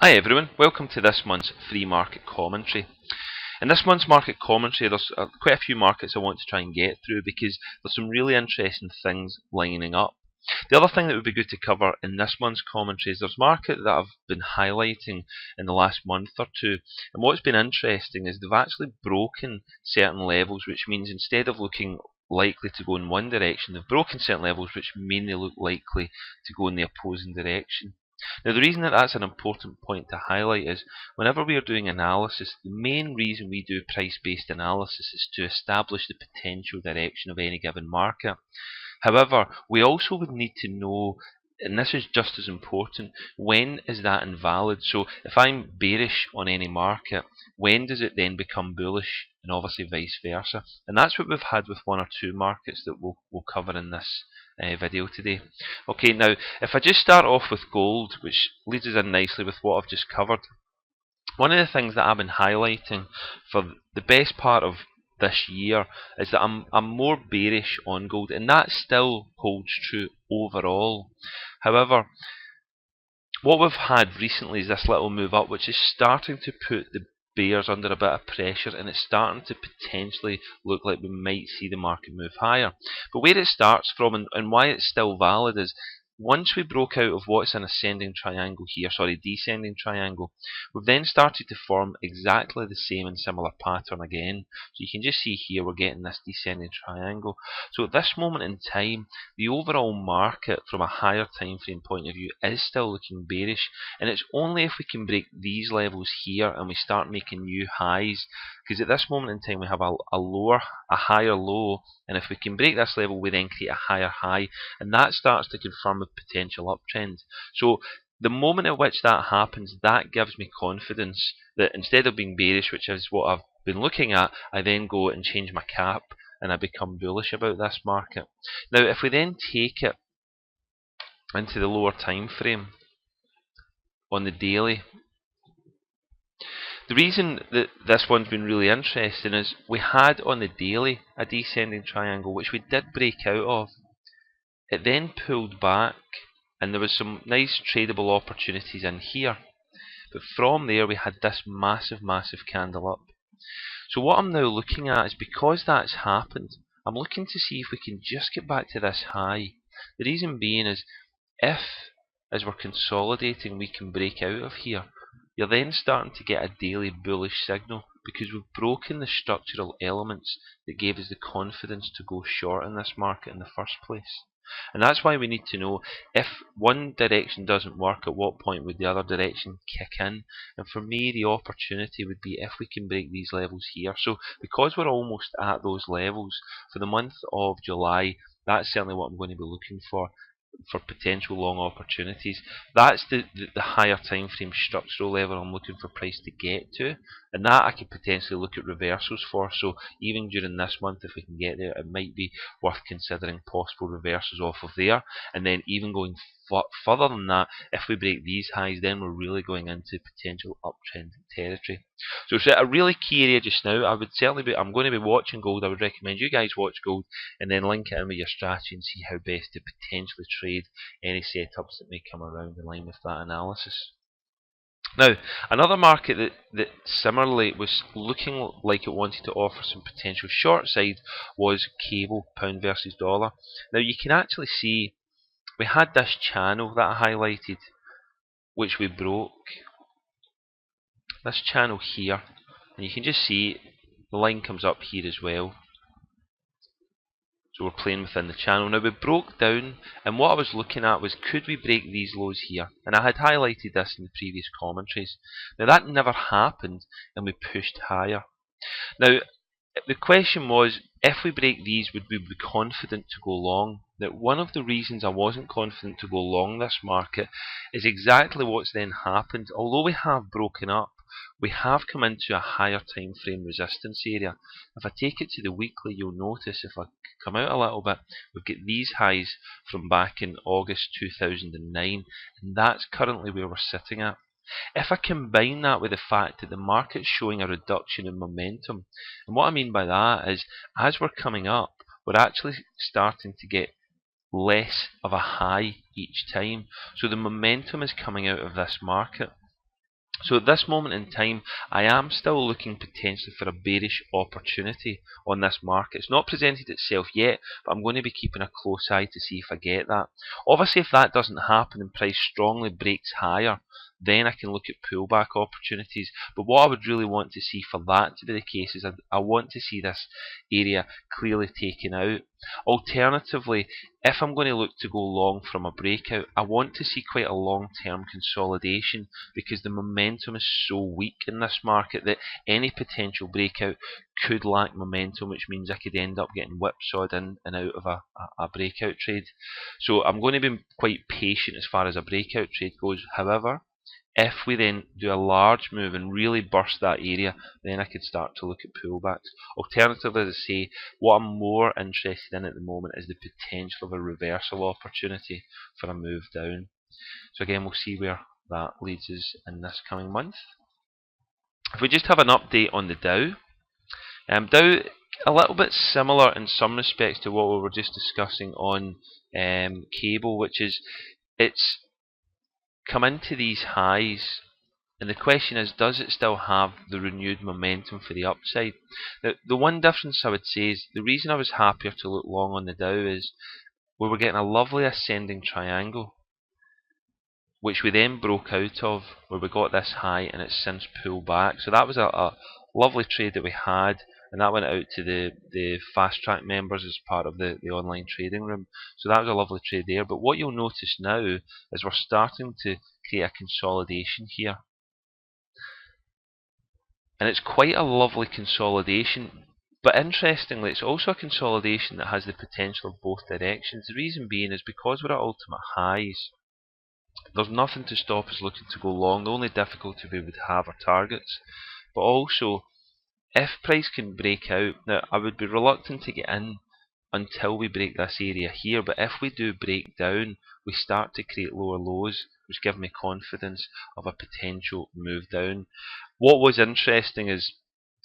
Hi everyone, welcome to this month's free market commentary. In this month's market commentary there's quite a few markets I want to try and get through because there's some really interesting things lining up. The other thing that would be good to cover in this month's commentary is there's market that I've been highlighting in the last month or two, and what's been interesting is they've actually broken certain levels, which means instead of looking likely to go in one direction, they've broken certain levels which mean they look likely to go in the opposing direction. Now, the reason that that's an important point to highlight is whenever we are doing analysis, the main reason we do price-based analysis is to establish the potential direction of any given market. However, we also would need to know, and this is just as important, when is that invalid? So if I'm bearish on any market, when does it then become bullish? And obviously vice versa. And that's what we've had with one or two markets that we'll cover in this video today. Okay, now if I just start off with gold, which leads us in nicely with what I've just covered. One of the things that I've been highlighting for the best part of this year is that I'm more bearish on gold, and that still holds true overall. However, what we've had recently is this little move up, which is starting to put the bears under a bit of pressure, and it's starting to potentially look like we might see the market move higher. But where it starts from and why it's still valid is once we broke out of what's an ascending triangle here, descending triangle, we've then started to form exactly the same and similar pattern again. So you can just see here we're getting this descending triangle. So at this moment in time, the overall market from a higher time frame point of view is still looking bearish, and it's only if we can break these levels here and we start making new highs, because at this moment in time we have a higher low, and if we can break this level we then create a higher high, and that starts to confirm a potential uptrend. So the moment at which that happens, that gives me confidence that instead of being bearish, which is what I've been looking at, I then go and change my cap and I become bullish about this market. Now if we then take it into the lower time frame on the daily, the reason that this one's been really interesting is we had on the daily a descending triangle which we did break out of. It then pulled back and there was some nice tradable opportunities in here. But from there we had this massive candle up. So what I'm now looking at is, because that's happened, I'm looking to see if we can just get back to this high. The reason being is if, as we're consolidating, we can break out of here, you're then starting to get a daily bullish signal because we've broken the structural elements that gave us the confidence to go short in this market in the first place. And that's why we need to know if one direction doesn't work, at what point would the other direction kick in. And for me, the opportunity would be if we can break these levels here. So because we're almost at those levels, for the month of July, that's certainly what I'm going to be looking for potential long opportunities. That's the higher time frame structural level I'm looking for price to get to, and that I could potentially look at reversals for. So even during this month, if we can get there, it might be worth considering possible reversals off of there, and then even going further than that, if we break these highs, then we're really going into potential uptrend territory. So it's a really key area just now. I'm going to be watching gold. I would recommend you guys watch gold and then link it in with your strategy and see how best to potentially trade any setups that may come around in line with that analysis. Now, another market that similarly was looking like it wanted to offer some potential short side was cable, pound versus dollar. Now you can actually see we had this channel that I highlighted, which we broke. This channel here, and you can just see the line comes up here as well. So we're playing within the channel. Now we broke down, and what I was looking at was, could we break these lows here? And I had highlighted this in the previous commentaries. Now that never happened, and we pushed higher. Now the question was, if we break these, would we be confident to go long? Now, one of the reasons I wasn't confident to go long this market is exactly what's then happened. Although we have broken up, we have come into a higher time frame resistance area. If I take it to the weekly, you'll notice, if I come out a little bit, we've got these highs from back in August 2009, and that's currently where we're sitting at. If I combine that with the fact that the market's showing a reduction in momentum, and what I mean by that is, as we're coming up, we're actually starting to get less of a high each time. So the momentum is coming out of this market. So at this moment in time, I am still looking potentially for a bearish opportunity on this market. It's not presented itself yet, but I'm going to be keeping a close eye to see if I get that. Obviously, if that doesn't happen and price strongly breaks higher, then I can look at pullback opportunities. But what I would really want to see for that to be the case is I want to see this area clearly taken out. Alternatively, if I'm going to look to go long from a breakout, I want to see quite a long-term consolidation, because the momentum is so weak in this market that any potential breakout could lack momentum, which means I could end up getting whipsawed in and out of a breakout trade. So I'm going to be quite patient as far as a breakout trade goes. However, if we then do a large move and really burst that area, then I could start to look at pullbacks. Alternatively, as I say, what I'm more interested in at the moment is the potential of a reversal opportunity for a move down. So again, we'll see where that leads us in this coming month. If we just have an update on the Dow, Dow a little bit similar in some respects to what we were just discussing on cable, which is it's come into these highs, and the question is, does it still have the renewed momentum for the upside? Now, the one difference I would say is the reason I was happier to look long on the Dow is we were getting a lovely ascending triangle, which we then broke out of, where we got this high and it's since pulled back. So that was a lovely trade that we had, and that went out to the fast track members as part of the online trading room. So that was a lovely trade there. But what you'll notice now is we're starting to create a consolidation here. And it's quite a lovely consolidation. But interestingly, it's also a consolidation that has the potential of both directions. The reason being is because we're at ultimate highs, there's nothing to stop us looking to go long. The only difficulty we would have are targets. But also, if price can break out, now I would be reluctant to get in until we break this area here, but if we do break down, we start to create lower lows, which give me confidence of a potential move down. What was interesting is,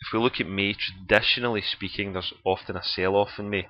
if we look at May, traditionally speaking, there's often a sell-off in May.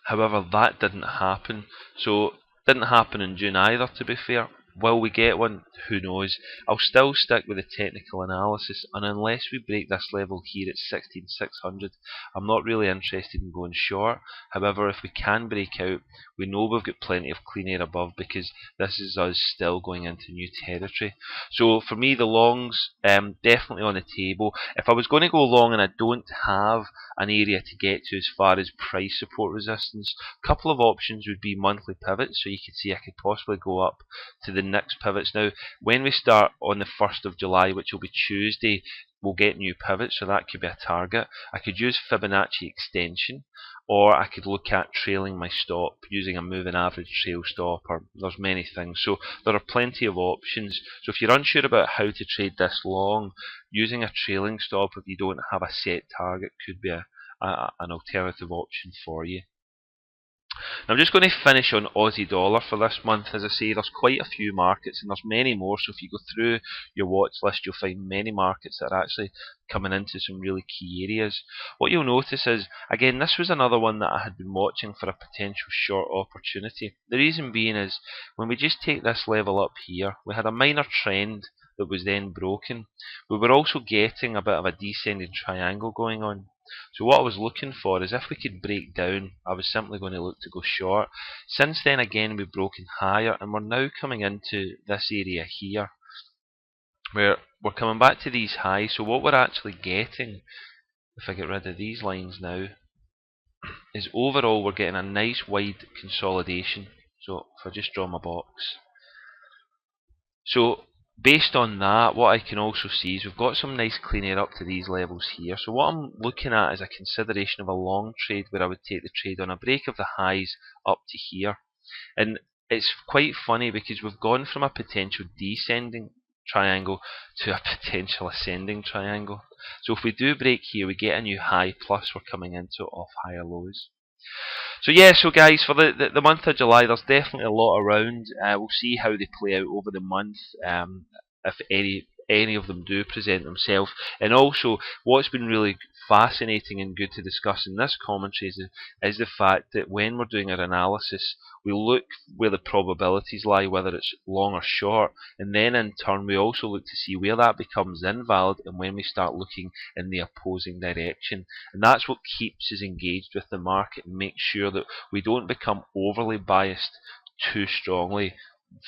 However, that didn't happen. So, didn't happen in June either, to be fair. Will we get one? Who knows? I'll still stick with the technical analysis, and unless we break this level here at 16,600, I'm not really interested in going short. However, if we can break out, we know we've got plenty of clean air above, because this is us still going into new territory. So for me, the longs definitely on the table. If I was going to go long and I don't have an area to get to as far as price support resistance, a couple of options would be monthly pivots. So you could see I could possibly go up to the next pivots. Now, when we start on the 1st of July, which will be Tuesday, we'll get new pivots, so that could be a target. I could use Fibonacci extension, or I could look at trailing my stop using a moving average trail stop, or there's many things. So there are plenty of options. So if you're unsure about how to trade this long, using a trailing stop if you don't have a set target could be an alternative option for you. Now I'm just going to finish on Aussie dollar for this month. As I say, there's quite a few markets, and there's many more, so if you go through your watch list, you'll find many markets that are actually coming into some really key areas. What you'll notice is, again, this was another one that I had been watching for a potential short opportunity. The reason being is, when we just take this level up here, we had a minor trend that was then broken. We were also getting a bit of a descending triangle going on. So what I was looking for is, if we could break down, I was simply going to look to go short. Since then, again, we've broken higher, and we're now coming into this area here, where we're coming back to these highs. So what we're actually getting, if I get rid of these lines now, is overall we're getting a nice wide consolidation. So if I just draw my box. So based on that, what I can also see is we've got some nice clean air up to these levels here. So what I'm looking at is a consideration of a long trade, where I would take the trade on a break of the highs up to here. And it's quite funny, because we've gone from a potential descending triangle to a potential ascending triangle. So if we do break here, we get a new high, plus we're coming into it off higher lows. So yeah, so guys, for the month of July, there's definitely a lot around. We'll see how they play out over the month. If any any of them do present themselves. And also, what's been really fascinating and good to discuss in this commentary is the fact that when we're doing our analysis, we look where the probabilities lie, whether it's long or short, and then in turn we also look to see where that becomes invalid and when we start looking in the opposing direction. And that's what keeps us engaged with the market and makes sure that we don't become overly biased too strongly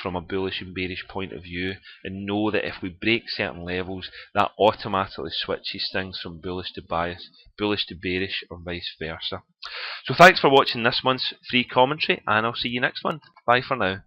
from a bullish and bearish point of view, and know that if we break certain levels, that automatically switches things from bullish to bearish, or vice versa. So thanks for watching this month's free commentary, and I'll see you next month. Bye for now.